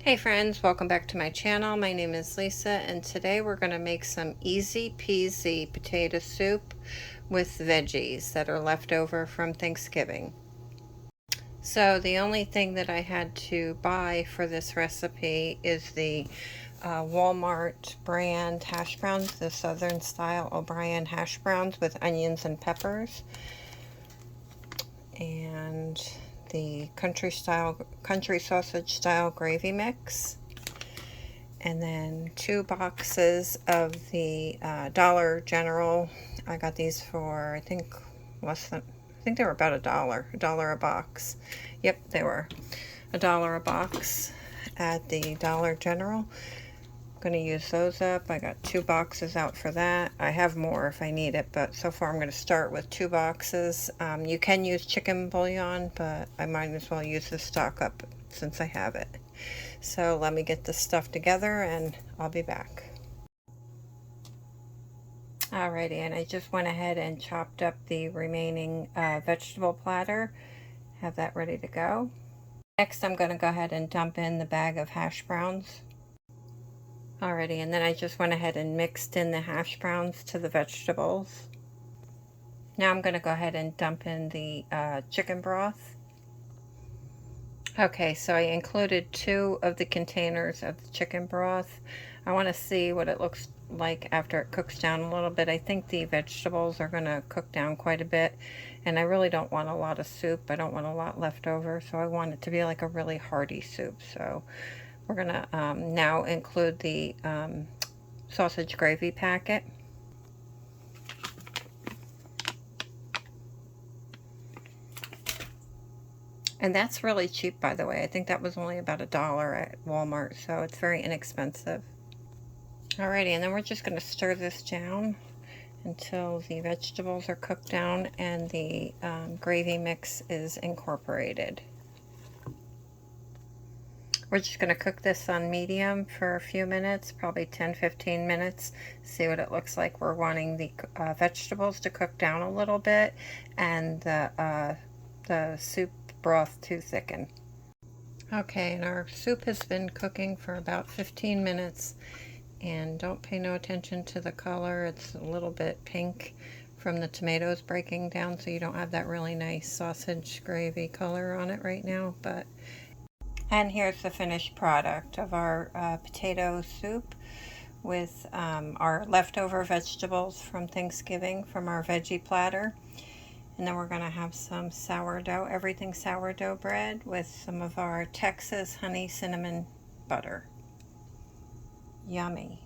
Hey friends, welcome back to my channel. My name is Lisa and today we're going to make some easy peasy potato soup with veggies that are left over from Thanksgiving. So the only thing that I had to buy for this recipe is the Walmart brand hash browns, the Southern style O'Brien hash browns with onions and peppers, and the country sausage style gravy mix, and then 2 boxes of the Dollar General. I got these for I think they were about a dollar a box. Yep, they were $1 a box at the Dollar General. I'm going to use those up. I got 2 boxes out for that. I have more if I need it, but so far I'm going to start with 2 boxes. You can use chicken bouillon, but I might as well use the stock up since I have it. So let me get this stuff together and I'll be back. Alrighty, and I just went ahead and chopped up the remaining vegetable platter. Have that ready to go. Next, I'm going to go ahead and dump in the bag of hash browns. Alrighty, and then I just went ahead and mixed in the hash browns to the vegetables. Now I'm going to go ahead and dump in the chicken broth. Okay, so I included 2 of the containers of the chicken broth. I want to see what it looks like after it cooks down a little bit. I think the vegetables are going to cook down quite a bit, and I really don't want a lot of soup. I don't want a lot left over, so I want it to be like a really hearty soup. So we're going to now include the sausage gravy packet. And that's really cheap, by the way. I think that was only about $1 at Walmart, so it's very inexpensive. Alrighty, and then we're just going to stir this down until the vegetables are cooked down and the gravy mix is incorporated. We're just going to cook this on medium for a few minutes, probably 10-15 minutes, see what it looks like. We're wanting the vegetables to cook down a little bit and the soup broth to thicken. Okay, and our soup has been cooking for about 15 minutes, and don't pay no attention to the color. It's a little bit pink from the tomatoes breaking down, so you don't have that really nice sausage gravy color on it right now. And here's the finished product of our potato soup with our leftover vegetables from Thanksgiving from our veggie platter. And then we're going to have some sourdough, everything sourdough bread with some of our Texas honey cinnamon butter. Yummy.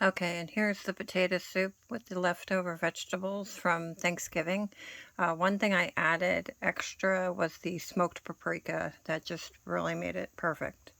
Okay, and here's the potato soup with the leftover vegetables from Thanksgiving. One thing I added extra was the smoked paprika. That just really made it perfect.